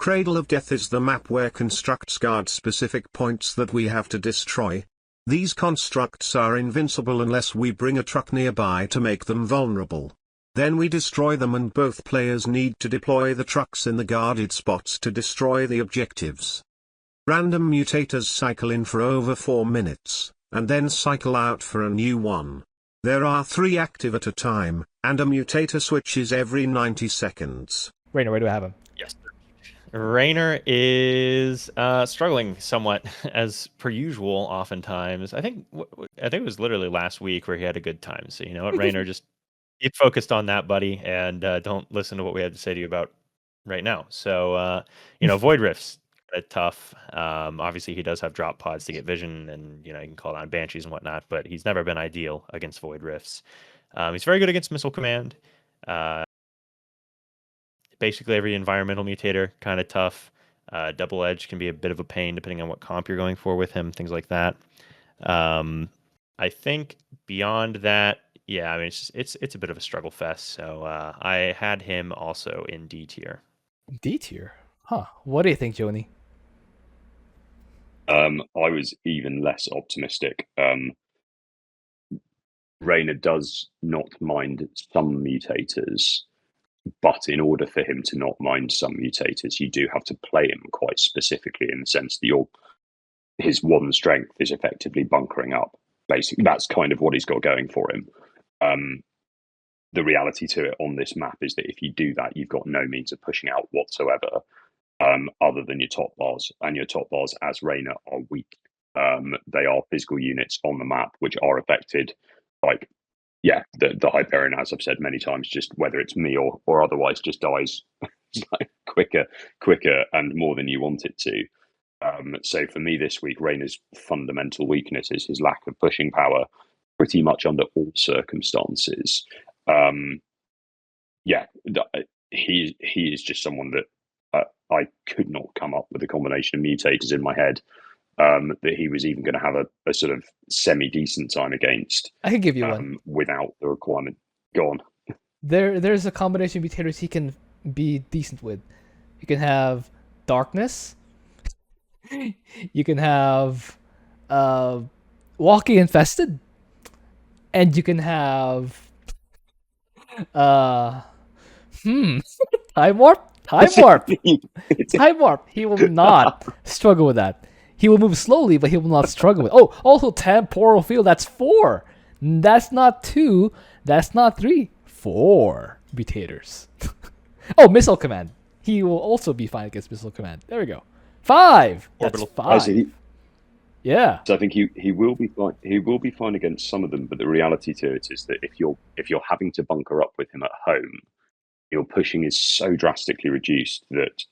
Cradle of Death is the map where constructs guard specific points that we have to destroy. These constructs are invincible unless we bring a truck nearby to make them vulnerable. Then we destroy them, and both players need to deploy the trucks in the guarded spots to destroy the objectives. Random mutators cycle in for over 4 minutes, and then cycle out for a new one. There are 3 active at a time, and a mutator switches every 90 seconds. Raynor, where do I have him? Yes. Raynor is struggling somewhat, as per usual. Oftentimes, I think it was literally last week where he had a good time. So you know what, Raynor, just keep focused on that, buddy, and don't listen to what we had to say to you about right now. So Void Rifts tough. Obviously, he does have drop pods to get vision, and you can call on banshees and whatnot. But he's never been ideal against Void Rifts. He's very good against Missile Command. Basically every environmental mutator, kind of tough. Double Edge can be a bit of a pain depending on what comp you're going for with him, things like that. I think beyond that, yeah, I mean it's a bit of a struggle fest. So I had him also in D tier. D tier, huh? What do you think, Joni? I was even less optimistic. Raynor does not mind some mutators, but in order for him to not mind some mutators, you do have to play him quite specifically, in the sense that his one strength is effectively bunkering up. Basically, that's kind of what he's got going for him. The reality to it on this map is that if you do that, you've got no means of pushing out whatsoever, other than your top bars. And your top bars, as Raynor, are weak. They are physical units on the map which are affected. The Hyperion, as I've said many times, just whether it's me or otherwise, just dies quicker and more than you want it to. So for me this week, Raynor's fundamental weakness is his lack of pushing power, pretty much under all circumstances. He is just someone that I could not come up with a combination of mutators in my head that he was even going to have a sort of semi-decent time against. I can give you one without the requirement. Go on. There's a combination of mutators he can be decent with. You can have Darkness. You can have Walking Infested, and you can have Time Warp. Time Warp. He will not struggle with that. He will move slowly, but he will not struggle with. Oh, also Temporal Field. That's 4. That's not 2. That's not 3. 4 mutators. Oh, Missile Command. He will also be fine against Missile Command. There we go. 5. That's 5. Yeah. So I think he will be fine. He will be fine against some of them, but the reality to it is that if you're having to bunker up with him at home, your pushing is so drastically reduced that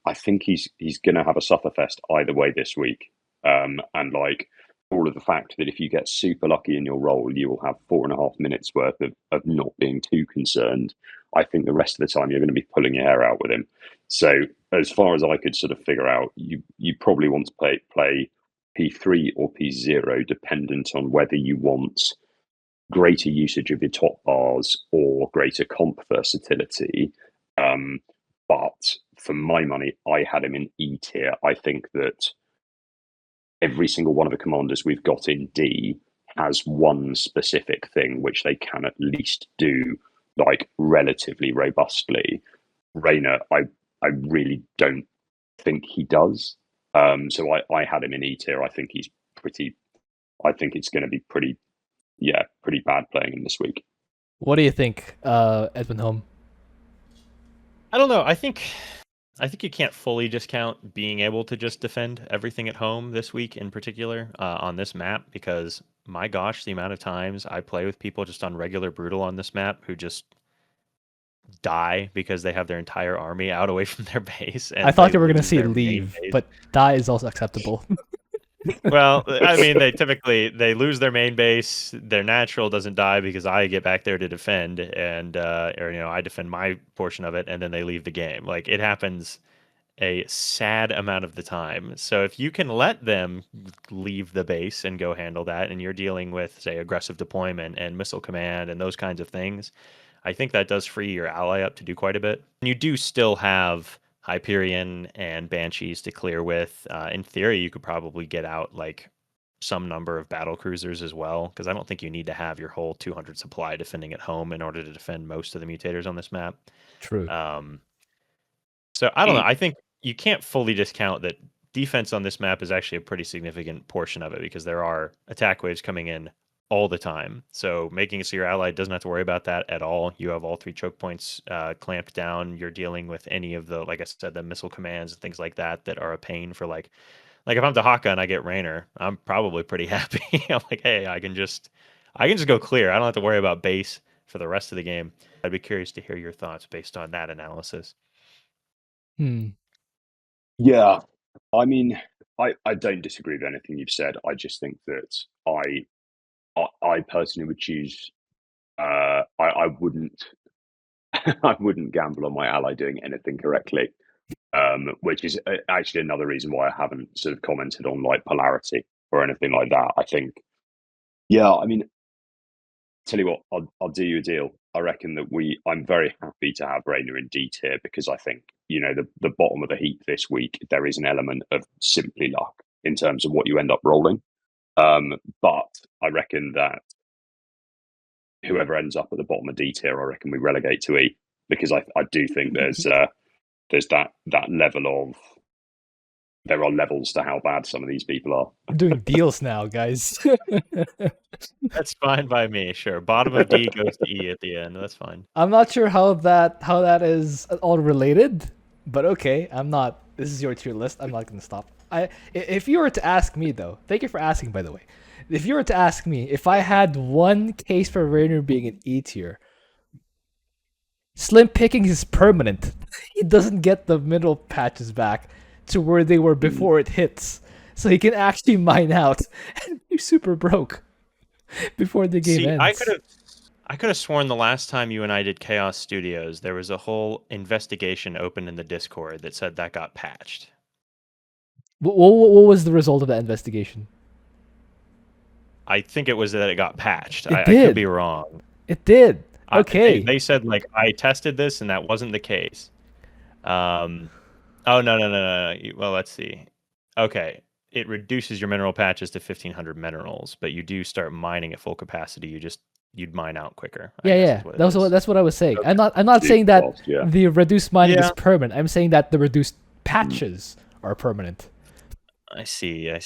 I think he's going to have a sufferfest either way this week. And all of the fact that if you get super lucky in your role, you will have 4.5 minutes worth of not being too concerned. I think the rest of the time you're going to be pulling your hair out with him. So as far as I could sort of figure out, you probably want to play P3 or P0, dependent on whether you want greater usage of your top bars or greater comp versatility. But for my money, I had him in E tier. I think that every single one of the commanders we've got in D has one specific thing which they can at least do relatively robustly. Raynor, I really don't think he does. So I had him in E tier. I think it's going to be pretty bad playing him this week. What do you think, Edwin Holm? I don't know. I think you can't fully discount being able to just defend everything at home this week in particular on this map, because my gosh, the amount of times I play with people just on regular Brutal on this map who just die because they have their entire army out away from their base. And I thought you were going to say leave, but die is also acceptable. Well, I mean, they lose their main base. Their natural doesn't die because I get back there to defend, and I defend my portion of it, and then they leave the game. Like, it happens a sad amount of the time. So if you can let them leave the base and go handle that, and you're dealing with, say, aggressive deployment and missile command and those kinds of things, I think that does free your ally up to do quite a bit. And you do still have Hyperion and Banshees to clear with. In theory, you could probably get out like some number of battle cruisers as well, because I don't think you need to have your whole 200 supply defending at home in order to defend most of the mutators on this map. True. So I don't know. I think you can't fully discount that defense on this map is actually a pretty significant portion of it, because there are attack waves coming in all the time. So making it so your ally doesn't have to worry about that at all. You have all 3 choke points clamped down. You're dealing with any of the, like I said, the missile commands and things like that that are a pain for like if I'm Dahaka and I get Raynor, I'm probably pretty happy. I'm like, hey, I can just go clear. I don't have to worry about base for the rest of the game. I'd be curious to hear your thoughts based on that analysis. Yeah, I mean, I don't disagree with anything you've said. I just think that I personally would choose. I wouldn't. I wouldn't gamble on my ally doing anything correctly, which is actually another reason why I haven't sort of commented on like polarity or anything like that. I think, yeah, I mean, tell you what, I'll do you a deal. I reckon that I'm very happy to have Raynor in D tier, because I think, the bottom of the heap this week, there is an element of simply luck in terms of what you end up rolling. But I reckon that whoever ends up at the bottom of D tier, I reckon we relegate to E, because I do think there's that level of, there are levels to how bad some of these people are. I'm doing deals now, guys. That's fine by me. Sure, bottom of D goes to E at the end. That's fine. I'm not sure how that is all related, but okay. I'm not. This is your tier list. I'm not gonna stop. If you were to ask me though, thank you for asking, by the way. If you were to ask me if I had one case for Raynor being an E tier, Slim Pickings is permanent. He doesn't get the middle patches back to where they were before it hits, so he can actually mine out and be super broke before the game ends. I could have sworn the last time you and I did Chaos Studios, there was a whole investigation open in the Discord that said that got patched. What was the result of that investigation? I think it was that it got patched. It I did. could be wrong. It did. Okay. They said like I tested this and that wasn't the case. Oh no. Well, let's see. Okay, it reduces your mineral patches to 1,500 minerals, but you do start mining at full capacity. You'd mine out quicker. Yeah. That's what I was saying. Okay. I'm not saying that the reduced mining is permanent. I'm saying that the reduced patches are permanent. I see. I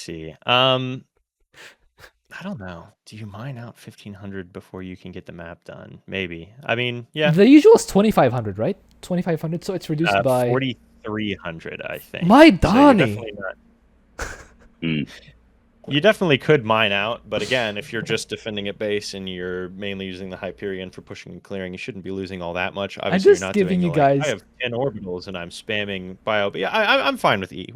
don't know. Do you mine out 1,500 before you can get the map done? Maybe. I mean, yeah. The usual is 2,500, right? 2,500. So it's reduced by 4,300, I think. My Donnie. So you definitely could mine out, but again, if you're just defending at base and you're mainly using the Hyperion for pushing and clearing, you shouldn't be losing all that much. Obviously, I'm just you're not giving doing you guys. I have 10 orbitals and I'm spamming bio, but yeah, I'm fine with E.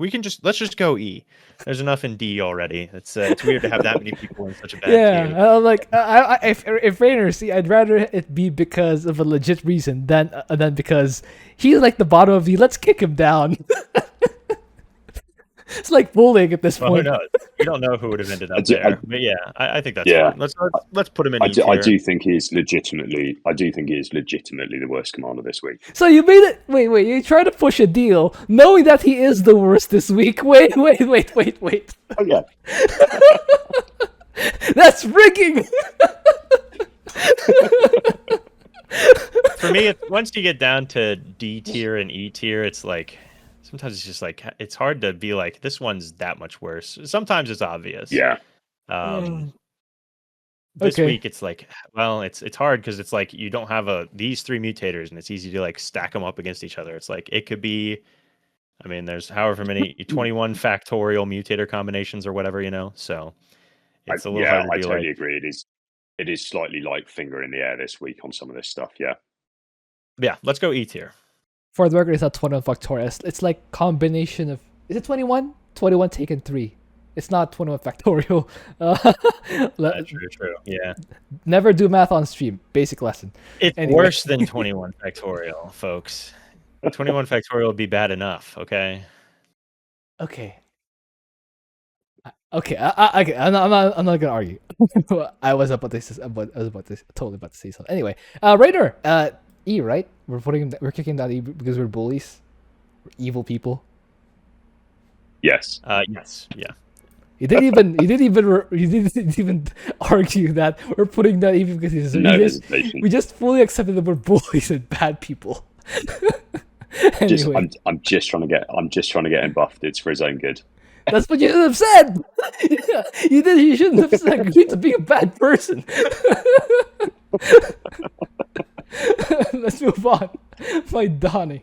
Let's just go E. There's enough in D already. It's weird to have that many people in such a bad team. Yeah, if Raynor, see, I'd rather it be because of a legit reason than because he's like the bottom of E. Let's kick him down. It's like bullying at this point. Who knows? You don't know who would have ended up there. But yeah, I think that's fine. Let's put him in E tier. I do think he is legitimately the worst commander this week. So you made it. Wait. You try to push a deal, knowing that he is the worst this week. Wait. Oh yeah. That's rigging. For me, once you get down to D tier and E tier, it's like. Sometimes it's just like it's hard to be like this one's that much worse. Sometimes it's obvious. Yeah. This week it's like, well, it's hard because it's like you don't have these 3 mutators and it's easy to like stack them up against each other. It's like it could be, I mean, there's however many 21 factorial mutator combinations or whatever, so it's a little hard to be. I totally agree. It is slightly like finger in the air this week on some of this stuff. Yeah. Let's go E tier. For the record, it's not 21 factorial. It's like combination of... Is it 21? 21 taken 3. It's not 21 factorial. True. Yeah. Never do math on stream. Basic lesson. It's worse than 21 factorial, folks. 21 factorial would be bad enough, okay? Okay. I'm not gonna argue. I was about to say something. Anyway, Raynor, E, right? We're kicking that E because we're bullies. evil people. Yes. Yes. Yeah. He didn't even argue that we're putting that evil because he's No hesitation. we just fully accepted that we're bullies and bad people. Anyway, I'm just trying to get him buffed. It's for his own good. that's what you should have said. Yeah, you shouldn't have agreed to be a bad person. Let's move on. My Donnie.